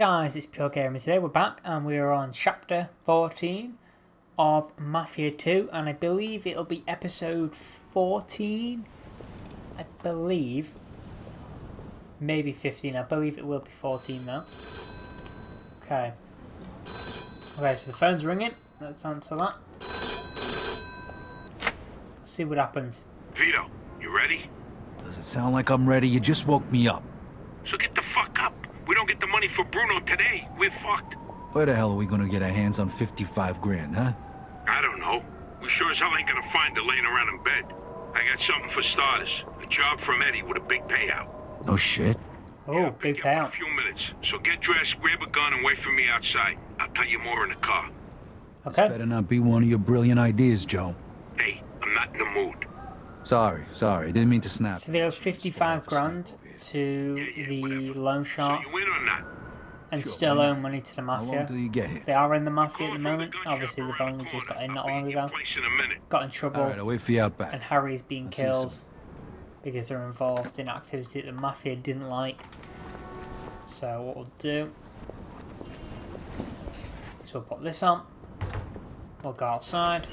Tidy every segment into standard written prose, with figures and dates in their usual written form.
guys, it's Pure Gamer. Today we're back and we're on chapter 14 of Mafia 2 and I believe it'll be episode 14. I believe. Maybe 15. I believe it will be 14 though. Okay. Okay, so the phone's ringing. Let's answer that. Let's see what happens. Vito, you ready? Does it sound like I'm ready? You just woke me up. So get the fuck up. We don't get the money for Bruno today, we're fucked. Where the hell are we gonna get our hands on 55 grand, huh? I don't know. We sure as hell ain't gonna find her laying around in bed. I got something for starters. A job from Eddie with a big payout. No shit. Oh, Yeah, big pick you up in payout. a few minutes. So get dressed, grab a gun, and wait for me outside. I'll tell you more in the car. This Okay. better not be one of your brilliant ideas, Joe. Hey, I'm not in the mood. Sorry. Didn't mean to snap. So they owe 55 grand to the loan shark So you in or not? and Sure, still why owe not? money to the How long mafia. till you get here? They are in the mafia at the Call from moment. gun shop Obviously they've around only the just got corner. in not I'll be long in your ago. place in a minute. Got in trouble All right, I'll wait for you out back. and Harry's been I'll see you killed soon. because they're involved in activity that the mafia didn't like. So what we'll do is we'll put this on. We'll go outside.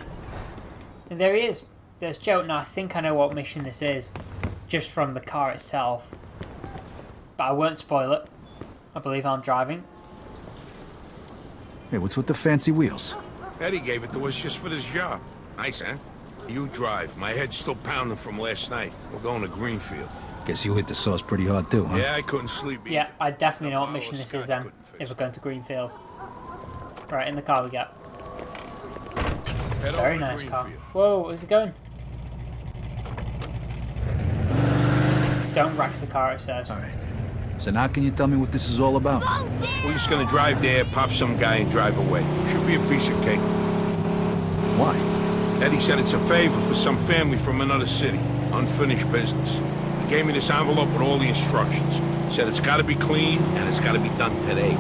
And there he is. There's Joe. Now I think I know what mission this is, just from the car itself. But I won't spoil it. I believe I'm driving. Hey, what's with the fancy wheels? Eddie gave it to us just for this job. Nice, huh? You drive. My head's still pounding from last night. We're going to Greenfield. Guess you hit the sauce pretty hard too, huh? Yeah, I couldn't sleep either. Yeah, I definitely know what A mission bottle of this is scotch then, couldn't fix if we're it. going to Greenfield. Right, in the car we go. Head Very over to nice car. Greenfield. Whoa, where's it going? Don't wreck the car, it says. All right. So now can you tell me what this is all about? We're just gonna drive there, pop some guy, and drive away. Should be a piece of cake. Why? Eddie said it's a favor for some family from another city. Unfinished business. He gave me this envelope with all the instructions. Said it's gotta be clean, and it's gotta be done today.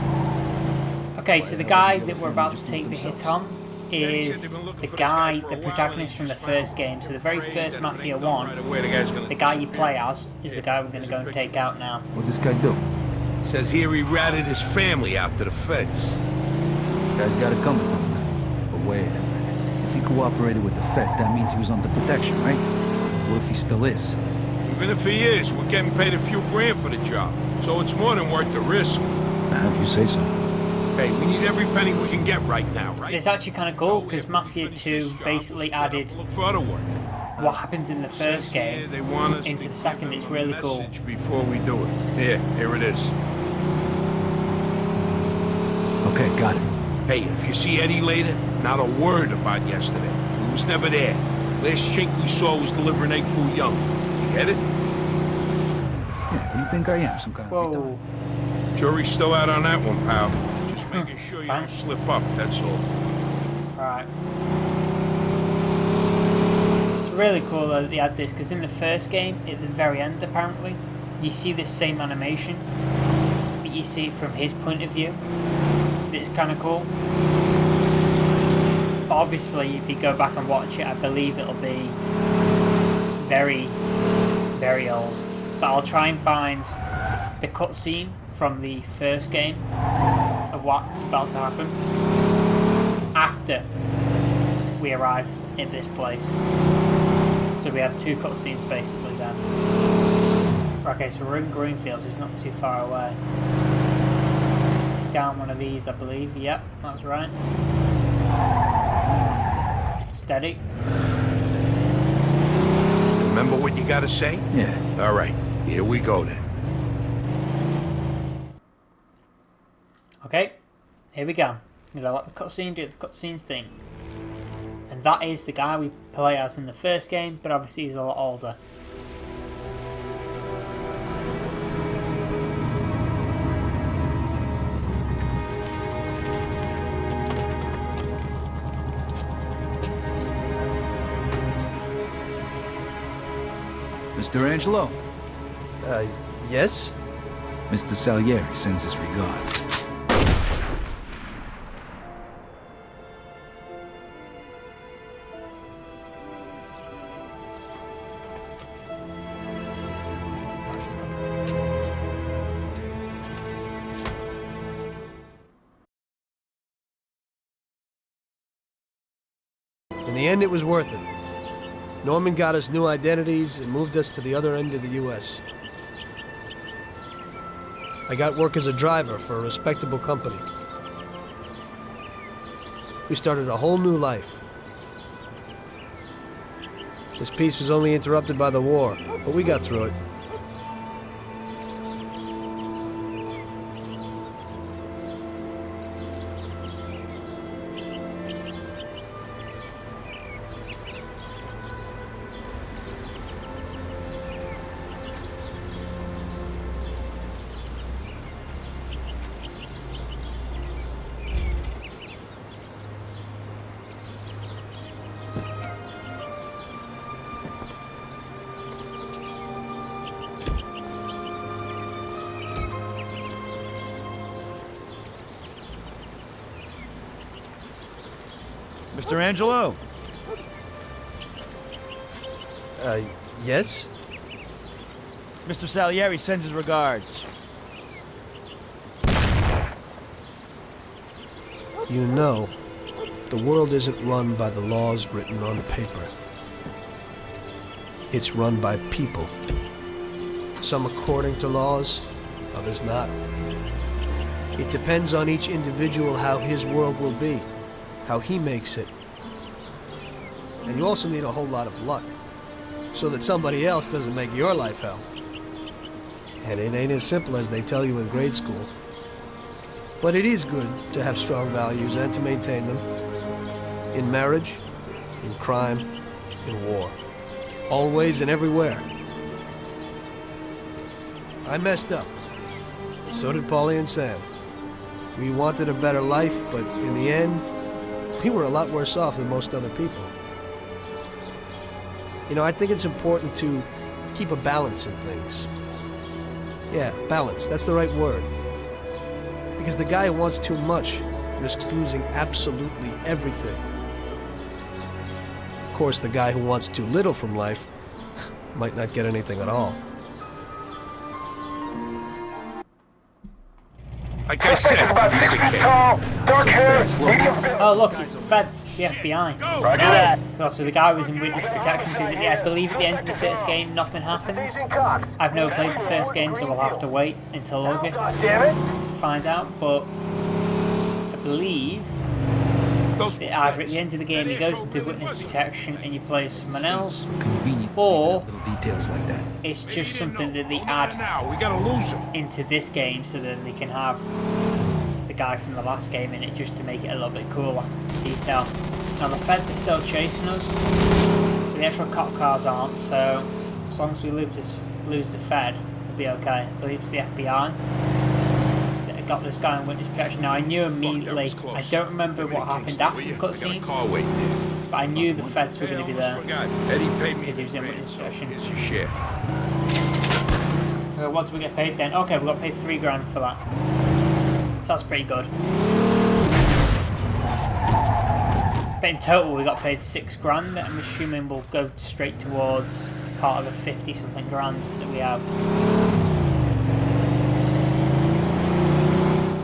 Okay, Why so the the hell guy doesn't the that other we're about family to take the just hit do on Eddie said is they've been looking the for this guy guy, for a the while, protagonist and from the he's just first found game. So the very Afraid first that if it Mafia ain't done 1, right away, the guy's gonna the guy you disappear. play as is the guy we're going to go and take out now. What'd this guy do? Says here he ratted his family out to the feds. Guy's got it coming on that. But wait a minute. If he cooperated with the feds, that means he was under protection, right? What if he still is? Even if he is, we're getting paid a few grand for the job. So it's more than worth the risk. If you say so. Hey, we need every penny we can get right now, right? It's actually kind of cool So because after we Mafia finish 2 this job, we'll basically split up added and look for other work. what happens in the first Says here game they want us into to the second. give It's them a really cool. message before we do it. Here it is. Okay, got it. Hey, if you see Eddie later, not a word about yesterday. He was never there. Last chink we saw was delivering egg foo young. You get it? Yeah, what do you think I am? Some kind of Whoa. retard? Jury's still out on that one, pal. Just making sure you don't Thanks. slip up, that's all. Alright. It's really cool that they had this because in the first game, at the very end apparently, you see this same animation, but you see it from his point of view. It's kind of cool. But obviously, if you go back and watch it, I believe it'll be very, very old. But I'll try and find the cutscene from the first game of what's about to happen after we arrive at this place. So we have two cutscenes basically then. Okay, so we're in Greenfield, so it's not too far away. Down one of these, I believe. Yep, that's right. Steady. Remember what you gotta say? Yeah. All right, here we go then. Okay, here we go. You know, let the cutscene do the cutscenes thing. And that is the guy we play as in the first game, but obviously he's a lot older. Mr. Angelo, Yes? Mr. Salieri sends his regards. In the end, it was worth it. Norman got us new identities and moved us to the other end of the U.S. I got work as a driver for a respectable company. We started a whole new life. This peace was only interrupted by the war, but we got through it. Mr. Angelo? Yes? Mr. Salieri sends his regards. You know, the world isn't run by the laws written on paper. It's run by people. Some according to laws, others not. It depends on each individual how his world will be, how he makes it. And you also need a whole lot of luck, so that somebody else doesn't make your life hell. And it ain't as simple as they tell you in grade school. But it is good to have strong values and to maintain them. In marriage, in crime, in war. Always and everywhere. I messed up. So did Paulie and Sam. We wanted a better life, but in the end, we were a lot worse off than most other people. You know, I think it's important to keep a balance in things. Yeah, balance, that's the right word. Because the guy who wants too much risks losing absolutely everything. Of course, the guy who wants too little from life might not get anything at all. Like I said, About 6 feet tall, dark hair, medium. Oh look, it's the feds, the FBI. Roger that. Because obviously the guy was in witness protection because I believe at the end of the first game nothing happens. Season Cox. I've never played the first game, so we'll have to wait until August God damn to it. find out. But I believe those that either at the end of the game he goes into witness protection and you play as someone else, Convenient. or Little details like that. it's just something that they add now. We gotta lose him. into this game so that they can have the guy from the last game in it just to make it a little bit cooler detail. Now the feds are still chasing us, but the actual cop cars aren't, so as long as we lose the fed, we'll be okay. I believe it's the FBI that got this guy in witness protection. Now I knew immediately, I don't remember what happened after the cutscene, Car waiting there. but I knew the feds were going to be there. Forgot. Eddie paid me Because he was in advance, witness so protection. here's your share. What did we get paid then? Okay, we got paid $3,000 for that. So that's pretty good. But in total we got paid $6,000 that I'm assuming will go straight towards part of the 50 something grand that we have.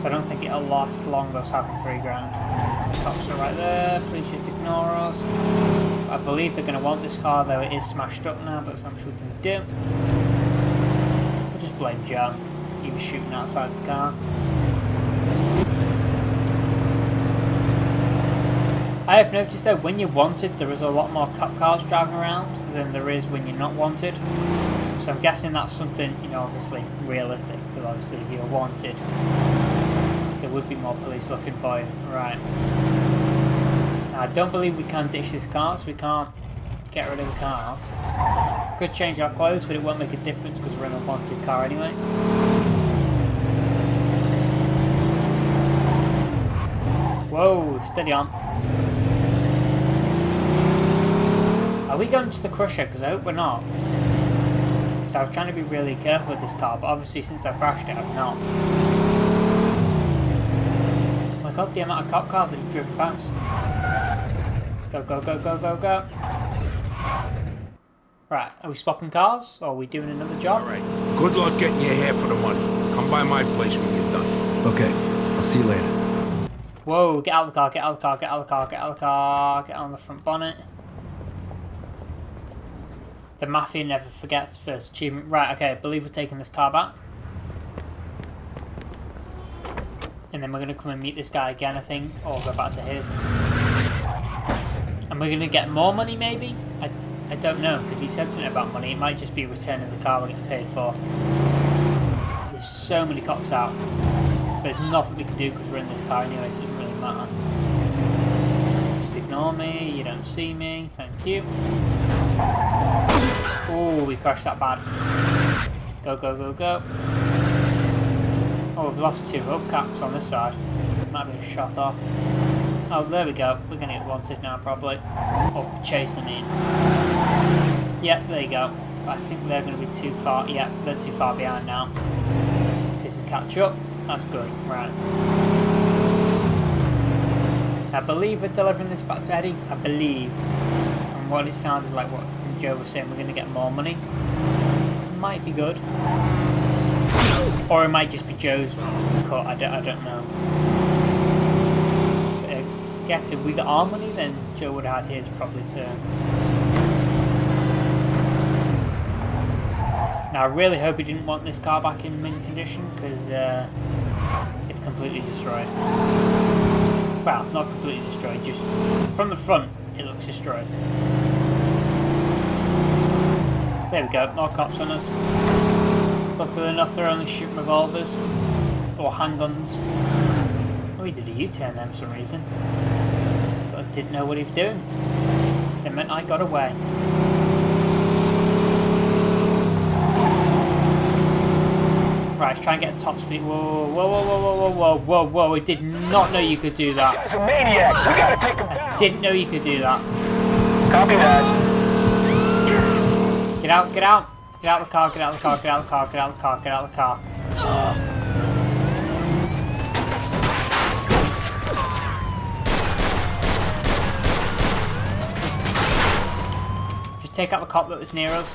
So I don't think it'll last long us having $3,000. Cops are right there, please just ignore us. I believe they're going to want this car, though it is smashed up now, but I'm sure we can do. We'll just blame Joe. He was shooting outside the car. I have noticed though, when you're wanted, there is a lot more cop cars driving around than there is when you're not wanted. So I'm guessing that's something, you know, obviously realistic, because obviously if you're wanted, there would be more police looking for you. Right. Now, I don't believe we can ditch this car, so we can't get rid of the car. Could change our clothes, but it won't make a difference because we're in a wanted car anyway. Whoa, steady on. Are we going to the crusher? Because I hope we're not. Because I was trying to be really careful with this car, but obviously since I crashed it, I've not. Oh my god, the amount of cop cars that you've driven past. Go, go, go, go, go, go. Right, are we swapping cars? Or are we doing another job? All right. Good luck getting your half of the money. Come by my place when you're done. Okay, I'll see you later. Whoa, get out of the car, get out of the car, get out of the car, get out of the car, get on the front bonnet. The Mafia never forgets first achievement. Right, okay, I believe we're taking this car back. And then we're going to come and meet this guy again, I think, or go back to his. And we're going to get more money, maybe? I don't know, because he said something about money. It might just be returning the car we're getting paid for. There's so many cops out. But there's nothing we can do because we're in this car anyway, so it doesn't really matter. Just ignore me, you don't see me, thank you. Oh, we crashed that bad. Go, go, go, go. Oh, we've lost 2 hubcaps on this side. Might have been shot off. Oh, there we go. We're going to get wanted now, probably. Or chase them in. Yep, there you go. But I think they're going to be too far. Yep, they're too far behind now. So you can catch up. That's good. Right. I believe we're delivering this back to Eddie. I believe. From what it sounded like, what Joe was saying, we're going to get more money. Might be good. Or it might just be Joe's cut. I don't know. But I guess if we got our money, then Joe would have had his probably too. Now I really hope he didn't want this car back in mint condition because it's completely destroyed. Well, not completely destroyed, just from the front it looks destroyed. There we go, more cops on us. Luckily enough they're only shooting revolvers or handguns. Oh, he did a U-turn then for some reason. So I didn't know what he was doing. It meant I got away. Right, let's try and get a top speed. Whoa, whoa, whoa, whoa, whoa, whoa, whoa, whoa! I did not know you could do that. This guy's a maniac. We gotta take him down. Didn't know you could do that. Copy that. Get out, get out! Get out of the car, get out of the car, get out of the car, get out of the car, get out of the car. Just take out the cop that was near us.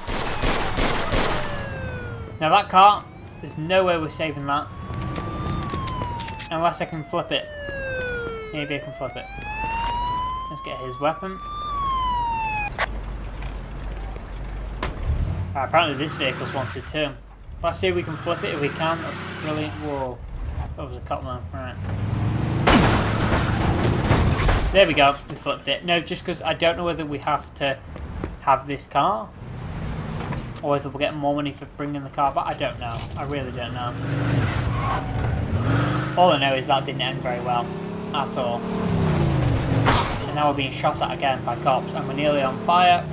Now that car, there's no way we're saving that. Unless I can flip it. Maybe I can flip it. Let's get his weapon. Apparently this vehicle's wanted too. Let's see if we can flip it if we can. That's brilliant. Whoa. That was a cop man. Right. There we go. We flipped it. No, just because I don't know whether we have to have this car. Or whether we'll get more money for bringing the car back. I don't know. I really don't know. All I know is that didn't end very well. At all. And now we're being shot at again by cops. And we're nearly on fire.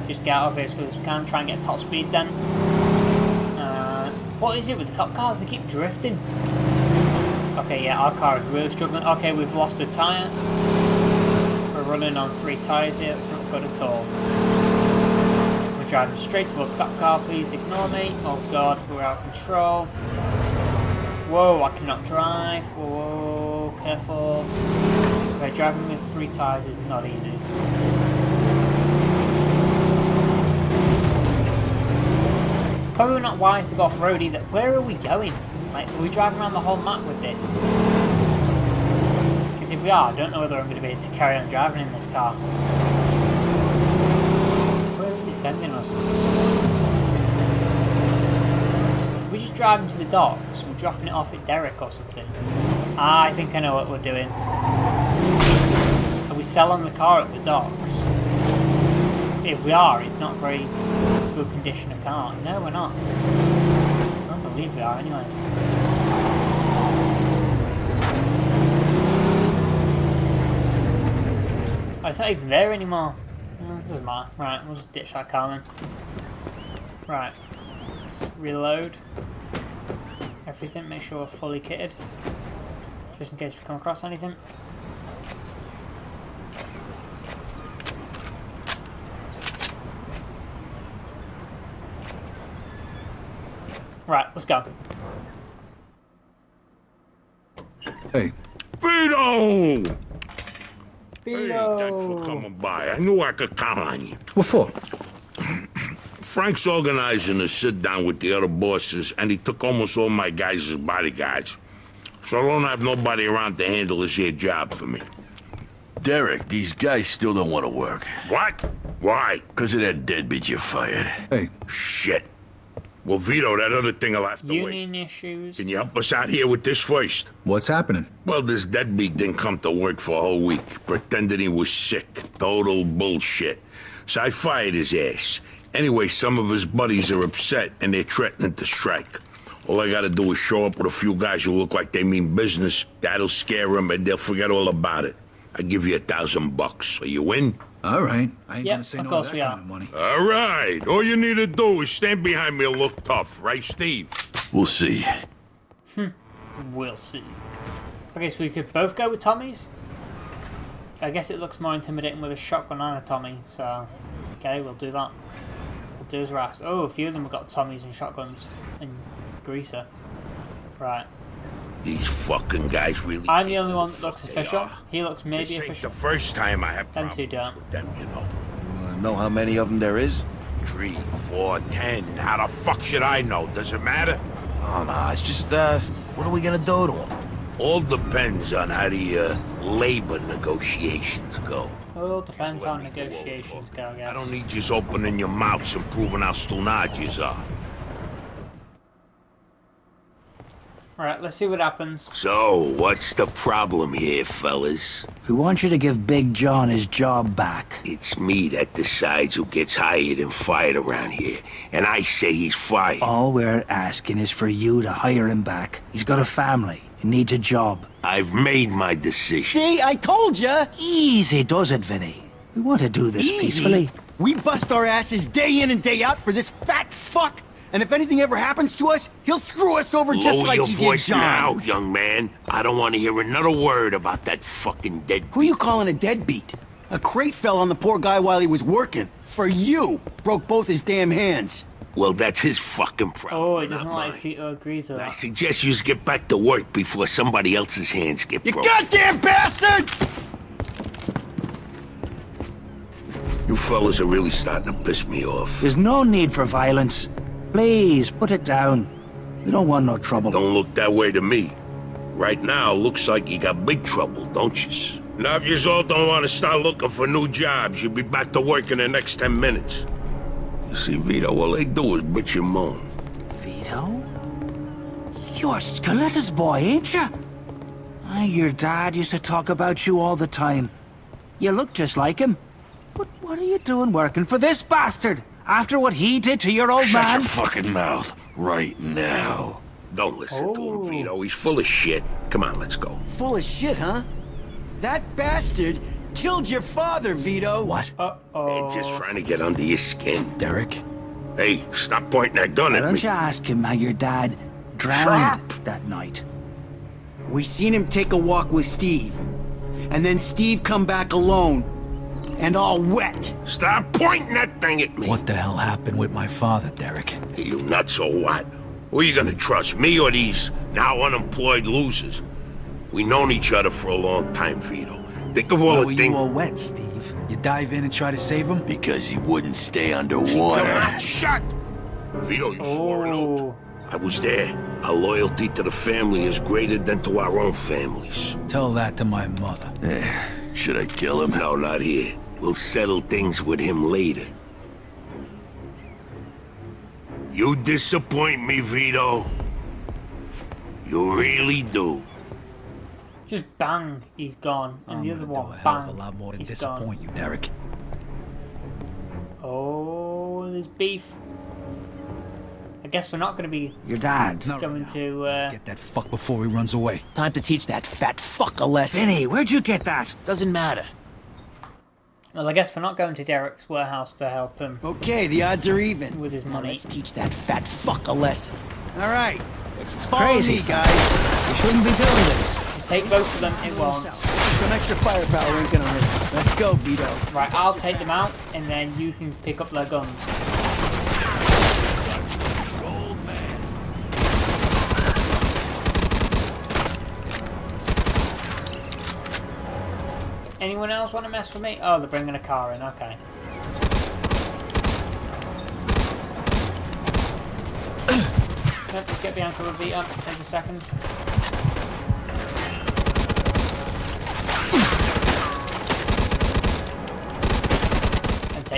Just get out of here as quick as we can, try and get top speed then. What is it with the cop cars? They keep drifting. Okay, yeah, our car is really struggling. Okay, we've lost a tyre. We're running on 3 tyres here, that's not good at all. We're driving straight towards the cop car, please ignore me. Oh god, we're out of control. Whoa, I cannot drive. Whoa, careful. Okay, driving with 3 tyres is not easy. Probably not wise to go off-road either. Where are we going? Like, are we driving around the whole map with this? Because if we are, I don't know whether I'm going to be able to carry on driving in this car. Where is it sending us? We're just driving to the docks. We're dropping it off at Derek or something. Ah, I think I know what we're doing. Are we selling the car at the docks? If we are, it's not very good condition of car. No, we're not. I don't believe we are anyway. Oh, it's not even there anymore. No, it doesn't matter. Right, we'll just ditch that car then. Right, let's reload everything, make sure we're fully kitted. Just in case we come across anything. Right, let's go. Hey. Vito! Hey, Vito! thanks for coming by. I knew I could count on you. What for? Frank's organizing a sit-down with the other bosses, and he took almost all my guys as bodyguards. So I don't have nobody around to handle this here job for me. Derek, these guys still don't want to work. What? Why? Because of that deadbeat you fired. Hey, Shit. Well, Vito, that other thing will have to wait. Union issues. Can you help us out here with this first? what's happening? Well, this deadbeat didn't come to work for a whole week. Pretended he was sick. Total bullshit. So I fired his ass. Anyway, some of his buddies are upset and they're threatening to strike. All I gotta do is show up with a few guys who look like they mean business. That'll scare them and they'll forget all about it. I give you $1,000. Are you in? All right. I ain't Yep, gonna say of no course to we that are. kind of money. All right. All you need to do is stand behind me and look tough, right, Steve? We'll see. We'll see. Okay, so we could both go with Tommy's. I guess it looks more intimidating with a shotgun and a Tommy, so okay, we'll do that. We'll do as we're asked. Oh, a few of them have got Tommies and shotguns and greaser. Right. These fucking guys really. I'm the think only who one the that fuck looks they official. are. He looks maybe This ain't official. the first time I have Them two problems don't. with them, you know. Know how many of them there is? 3, 4, 10. How the fuck should I know? Does it matter? Oh, no, it's just, what are we gonna do to them? All depends on how the labor negotiations go. All depends Just let how me do all the negotiations go, talking. I guess. I don't need you opening your mouths and proving how stunad you are. Alright, let's see what happens. So, what's the problem here, fellas? We want you to give Big John his job back. It's me that decides who gets hired and fired around here, and I say he's fired. All we're asking is for you to hire him back. He's got a family. He needs a job. I've made my decision. See, I told ya! Easy does it, Vinny. We want to do this peacefully. We bust our asses day in and day out for this fat fuck, and if anything ever happens to us, he'll screw us over just Lower like your he voice did John. now, young man. I don't want to hear another word about that fucking dead. Who you calling a deadbeat? A crate fell on the poor guy while he was working. For you! Broke both his damn hands. Well, that's his fucking problem. Oh, he doesn't not like mine. Vito agrees with I that. suggest you get back to work before somebody else's hands get You broken. goddamn bastard! You fellas are really starting to piss me off. There's no need for violence. Please, put it down. We don't want no trouble. Don't look that way to me. Right now, looks like you got big trouble, don't you? Now, if you all don't want to start looking for new jobs, you'll be back to work in the next 10 minutes. You see, Vito, all they do is bitch and moan. Vito? You're Scoletta's boy, ain't you? Your dad used to talk about you all the time. You look just like him. But what are you doing working for this bastard? After what he did to your old Shut man? your fucking mouth right now. Don't listen to Oh. him, Vito. He's full of shit. Come on, let's go. Full of shit, huh? That bastard killed your father, Vito. What? Uh-oh. They're just trying to get under your skin. Derek? Hey, stop pointing that gun Why at don't me. you ask him how your dad drowned that night? We seen him take a walk with Steve. And then Steve come back alone. And all wet. Stop pointing that thing at me. What the hell happened with my father, Derek? You nuts or what? Who are you gonna trust, me or these now unemployed losers? We known each other for a long time, Vito. Think of all Why the were things. you all wet, Steve? You dive in and try to save him? Because he wouldn't stay Come underwater. on, shut! Vito, you swore an oath. Oh. I was there. Our loyalty to the family is greater than to our own families. Tell that to my mother. Should I kill him? No, not here. We'll settle things with him later. You disappoint me, Vito. You really do. Just bang, he's gone. And the I'm other gonna one, do a hell bang, of a lot more than he's disappoint you, Derek. gone. Oh, there's beef. I guess we're not going to be Your dad. Not right going now. to, Get that fuck before he runs away. Time to teach that fat fuck a lesson. Vinny, where'd you get that? Doesn't matter. well, I guess we're not going to Derek's warehouse to help him Okay, the odds are even. with his Now money. let's teach that fat fuck a lesson. All right, follow crazy, me, fat. guys. You shouldn't be doing this. Take both of them, it won't. Some extra firepower ain't gonna hurt. Let's go, Vito. Right, I'll take them out, and then you can pick up their guns. Anyone else want to mess with me? Oh, they're bringing a car in, okay. Yep, just get behind cover, Vito. Take a second.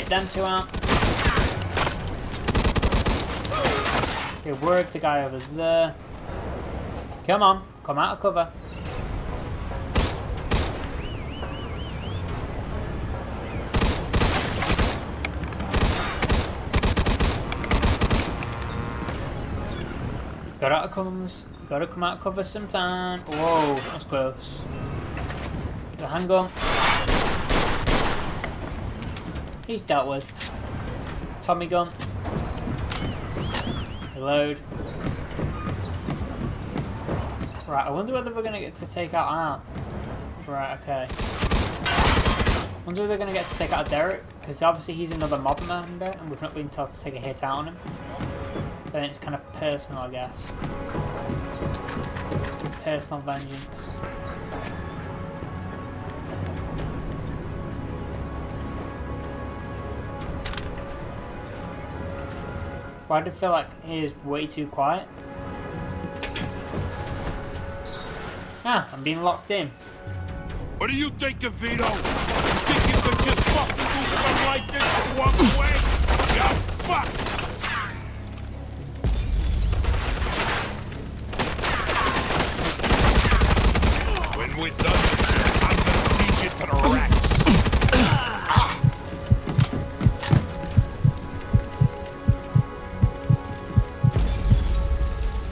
Get them two out. Okay, work the guy over there. Come on, come out of cover. Got out of covers. Gotta come out of cover sometime. Whoa, that's close. The handgun. He's dealt with. Tommy gun. Reload. Right, I wonder whether we're gonna get to take out Art. Right, okay. Wonder if they're gonna get to take out Derek, because obviously he's another mob member and we've not been told to take a hit out on him. Then it's kind of personal, I guess. Personal vengeance. Why do I feel like he is way too quiet? Ah, I'm being locked in. What do you think of Vito? You think you could just fucking do something like this and walk away? Yeah, fuck! When we're done, I'm gonna feed you to the rats.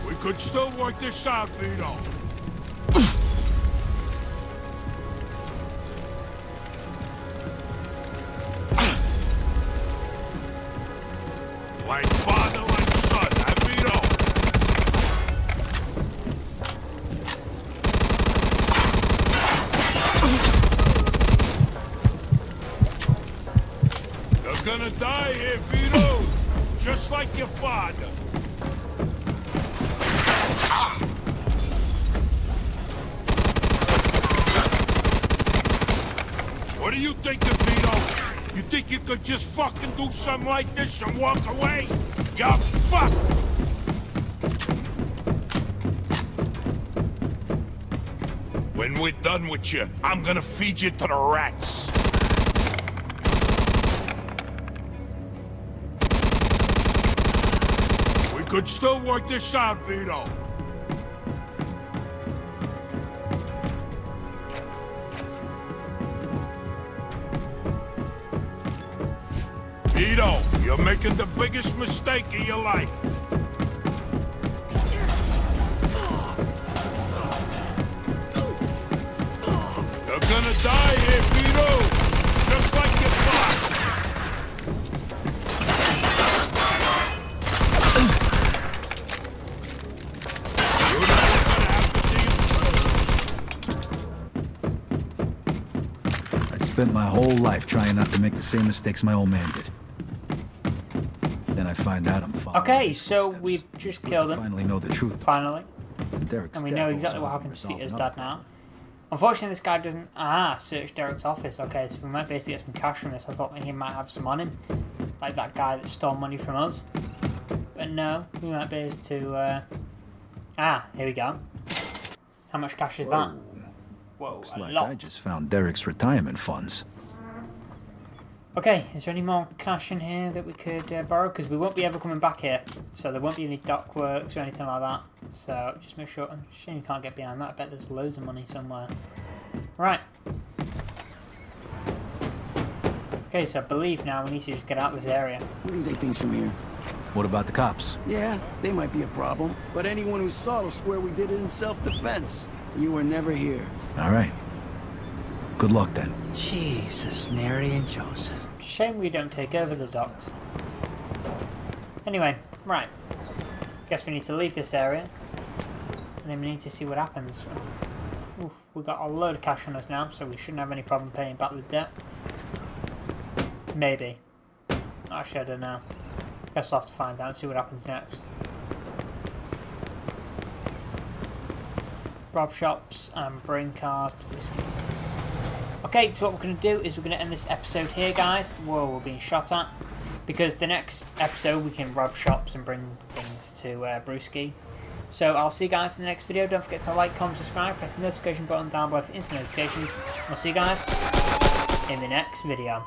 We could still work this out, Vito. Like father, like son, Vito. You're gonna die here, Vito, just like your father. What do you think of Vito? You think you could just fucking do something like this and walk away? You fuck! When we're done with you, I'm gonna feed you to the rats. We could still work this out, Vito. Vito, you're making the biggest mistake of your life. You're gonna die here, Vito, just like your father. You know what's gonna happen to you? I'd spent my whole life trying not to make the same mistakes my old man did. Then I find out I'm following Okay, his so footsteps. we've just Good killed to him. finally know the truth. Finally. Derek's And we death know also exactly what helped me happened to resolve Peter's another dad now. problem. Unfortunately, this guy doesn't... Ah, search Derek's office. Okay, so we might be able to get some cash from this. I thought he might have some on him. Like that guy that stole money from us. But no, we might be able to... Ah, here we go. How much cash is that? Whoa, Looks a like lot. I just found Derek's retirement funds. Okay, is there any more cash in here that we could borrow? Because we won't be ever coming back here. So there won't be any dock works or anything like that. So just make sure... Shame you can't get behind that. I bet there's loads of money somewhere. Right. Okay, so I believe now we need to just get out of this area. We can take things from here. What about the cops? Yeah, they might be a problem. But anyone who saw will swear we did it in self-defense. You were never here. All right. Good luck then. Jesus, Mary and Joseph. Shame we don't take over the docks. Anyway, right. Guess we need to leave this area. And then we need to see what happens. Oof, we got a load of cash on us now, so we shouldn't have any problem paying back the debt. Maybe. Actually, I don't know. Guess we'll have to find out and see what happens next. Rob shops and bring cars to biscuits. Okay, so what we're going to do is we're going to end this episode here, guys. Whoa, we're being shot at. Because the next episode we can rob shops and bring things to Brewski. So I'll see you guys in the next video. Don't forget to like, comment, subscribe, press the notification button down below for instant notifications. I'll see you guys in the next video.